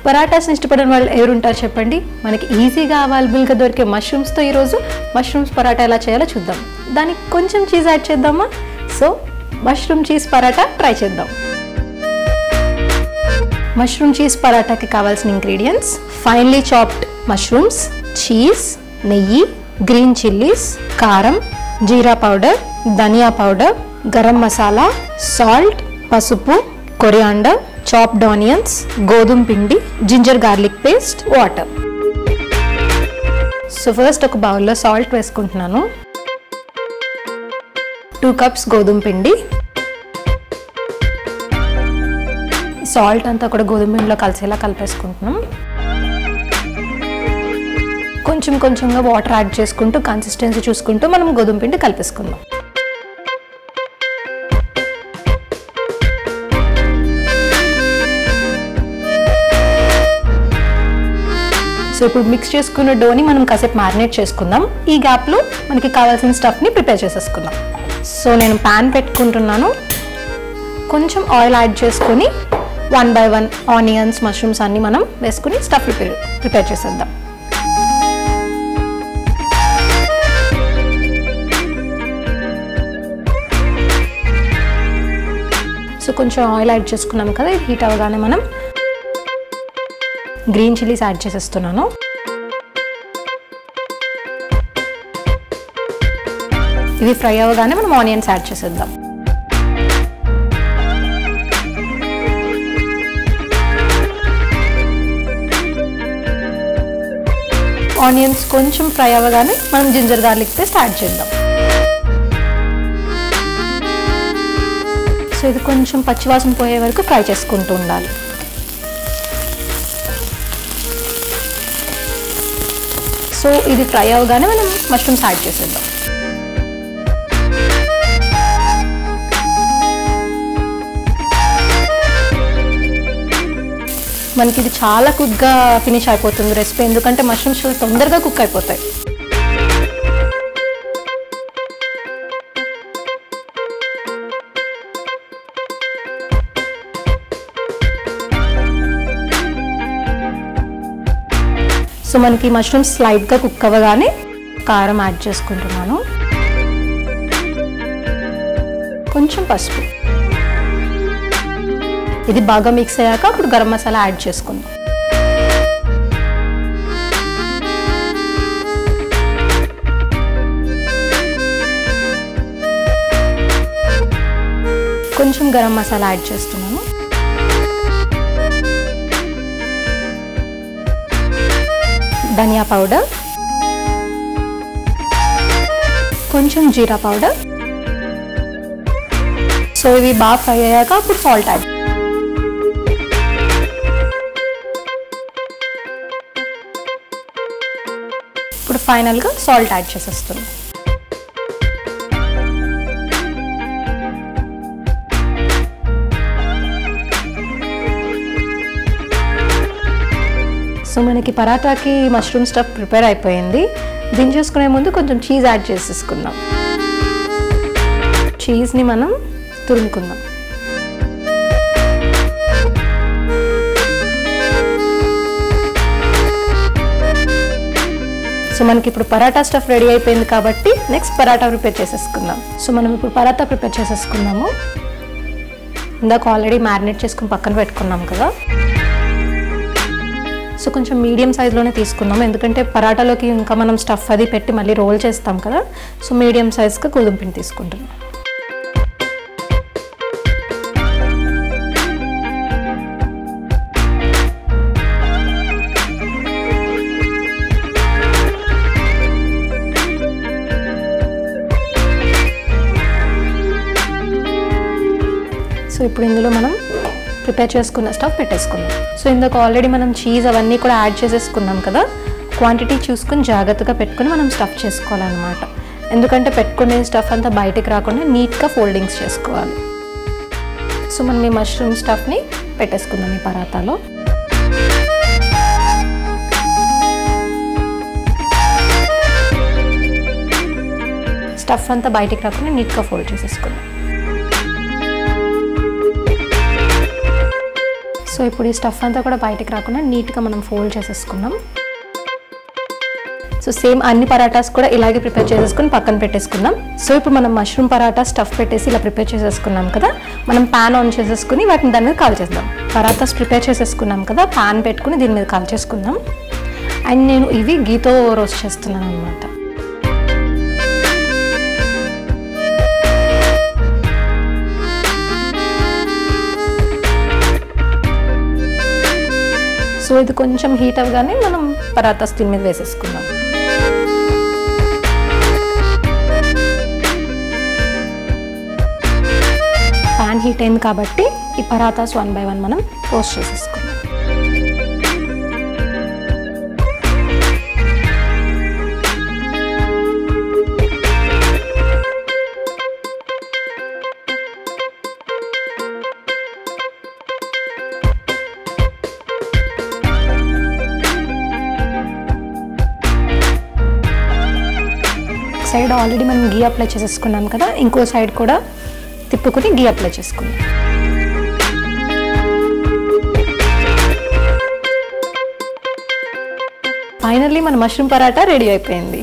పరాటాస్ని ఇష్టపడిన వాళ్ళు ఎవరు ఉంటారు చెప్పండి. మనకి ఈజీగా అవైలబుల్గా దొరికే మష్రూమ్స్తో ఈరోజు మష్రూమ్స్ పరాటా ఎలా చేయాలో చూద్దాం. దానికి కొంచెం చీజ్ యాడ్ చేద్దామా? So mushroom cheese paratha try చేద్దాం. మష్రూమ్ చీజ్ పరాటాకి కావాల్సిన ingredients: finely chopped mushrooms, cheese, నెయ్యి, గ్రీన్ చిల్లీస్, కారం, jeera powder, dhania powder, garam masala, salt, పసుపు, కొరియాండర్, చాప్డ్ ఆనియన్స్, గోధుమ పిండి, ginger garlic paste, water. So first ఒక బౌల్లో సాల్ట్ వేసుకుంటున్నాను. 2 కప్స్ గోధుమ పిండి. సాల్ట్ అంతా కూడా గోధుమ పిండిలో కలిసేలా కలిపేసుకుంటున్నాం. కొంచెం కొంచెంగా వాటర్ యాడ్ చేసుకుంటూ కన్సిస్టెన్సీ చూసుకుంటూ మనం గోధుమ పిండి కలిపేసుకుందాం. సో ఇప్పుడు మిక్స్ చేసుకున్న డోని మనం కాసేపు మ్యారినేట్ చేసుకుందాం. ఈ గ్యాప్లో మనకి కావాల్సిన స్టఫ్ని ప్రిపేర్ చేసేసుకుందాం. సో నేను ప్యాన్ పెట్టుకుంటున్నాను. కొంచెం ఆయిల్ యాడ్ చేసుకొని 1 by 1 ఆనియన్స్, మష్రూమ్స్ అన్నీ మనం వేసుకుని స్టఫ్ ప్రిపేర్ చేసేద్దాం. సో కొంచెం ఆయిల్ యాడ్ చేసుకున్నాం కదా, ఇది హీట్ అవ్వగానే మనం గ్రీన్ చిల్లీస్ యాడ్ చేసేస్తున్నాను. ఇవి ఫ్రై అవ్వగానే మనం ఆనియన్స్ యాడ్ చేసేద్దాం. ఆనియన్స్ కొంచెం ఫ్రై అవ్వగానే మనం జింజర్ గార్లిక్ పేస్ట్ యాడ్ చేద్దాం. సో ఇది కొంచెం పచ్చివాసన పోయే వరకు ఫ్రై చేసుకుంటూ ఉండాలి. సో ఇది ఫ్రై అవ్వగానే మనం మష్రూమ్స్ యాడ్ చేసేద్దాం. మనకి ఇది చాలా క్విక్గా ఫినిష్ అయిపోతుంది రెసిపీ, ఎందుకంటే మష్రూమ్స్ తొందరగా కుక్ అయిపోతాయి. సో మనకి మష్రూమ్స్ స్లైట్గా కుక్ అవ్వగానే కారం యాడ్ చేసుకుంటున్నాను. కొంచెం పసుపు. ఇది బాగా మిక్స్ అయ్యాక అప్పుడు గరం మసాలా యాడ్ చేసుకుందాం. కొంచెం గరం మసాలా యాడ్ చేస్తున్నాను. ధనియా పౌడర్, కొంచెం జీరా పౌడర్. సో ఇవి బాగా ఫ్రై అయ్యాక అప్పుడు సాల్ట్ యాడ్. ఇప్పుడు ఫైనల్గా సాల్ట్ యాడ్ చేసేస్తున్నాం. సో మనకి పరాటాకి మష్రూమ్ స్టఫ్ ప్రిపేర్ అయిపోయింది. దించేసుకునే ముందు కొంచెం చీజ్ యాడ్ చేసేసుకుందాం. చీజ్ని మనం తురుముకుందాం. సో మనకి ఇప్పుడు పరాటా స్టఫ్ రెడీ అయిపోయింది కాబట్టి నెక్స్ట్ పరాటా ప్రిపేర్ చేసేసుకుందాం. సో మనం ఇప్పుడు పరాటా ప్రిపేర్ చేసేసుకుందాము. ఇందాక ఆల్రెడీ మ్యారినేట్ చేసుకుని పక్కన పెట్టుకున్నాం కదా. సో కొంచెం మీడియం సైజ్లోనే తీసుకున్నాము, ఎందుకంటే పరాటాలోకి ఇంకా మనం స్టఫ్ అది పెట్టి మళ్ళీ రోల్ చేస్తాం కదా. సో మీడియం సైజ్గా గోధుమ పిండి తీసుకుంటున్నాం. సో ఇప్పుడు ఇందులో మనం ప్రిపేర్ చేసుకున్న స్టఫ్ పెట్టేసుకుందాం. సో ఇందుకు ఆల్రెడీ మనం చీజ్ అవన్నీ కూడా యాడ్ చేసేసుకున్నాం కదా. క్వాంటిటీ చూసుకుని జాగ్రత్తగా పెట్టుకుని మనం స్టఫ్ చేసుకోవాలన్నమాట, ఎందుకంటే పెట్టుకునే స్టఫ్ అంతా బయటికి రాకుండా నీట్గా ఫోల్డింగ్స్ చేసుకోవాలి. సో మనం ఈ మష్రూమ్ స్టఫ్ని పెట్టేసుకుందాం ఈ పరాటాలో. స్టఫ్ అంతా బయటికి రాకుండా నీట్గా ఫోల్డ్ చేసేసుకుందాం. సో సో ఇప్పుడు ఈ స్టఫ్ అంతా కూడా బయటికి రాకుండా నీట్గా మనం ఫోల్డ్ చేసేసుకుందాం. సో సేమ్ అన్ని పరాటాస్ కూడా ఇలాగే ప్రిపేర్ చేసేసుకుని పక్కన పెట్టేసుకుందాం. సో ఇప్పుడు మనం మష్రూమ్ పరాటా స్టఫ్ పెట్టేసి ఇలా ప్రిపేర్ చేసేసుకున్నాం కదా, మనం ప్యాన్ ఆన్ చేసేసుకుని వాటిని దాని మీద కాల్ చేద్దాం. పరాటాస్ ప్రిపేర్ చేసేసుకున్నాం కదా, ప్యాన్ పెట్టుకుని దీని మీద కాల్ చేసుకుందాం. అండ్ నేను ఇవి గీతో రోస్ట్ చేస్తున్నాను అనమాట. సో ఇది కొంచెం హీట్ అవ్వగానే మనం పరాటాస్ దీని మీద వేసేసుకుందాం. ప్యాన్ హీట్ అయింది కాబట్టి ఈ పరాటాస్ 1 by 1 మనం రోస్ట్ చేసేసుకుందాం. సైడ్ ఆల్రెడీ మనం గీ అప్లై చేసేసుకున్నాం కదా, ఇంకో సైడ్ కూడా తిప్పుకుని గీ అప్లై చేసుకుందాం. ఫైనల్లీ మన మష్రూమ్ పరాటా రెడీ అయిపోయింది.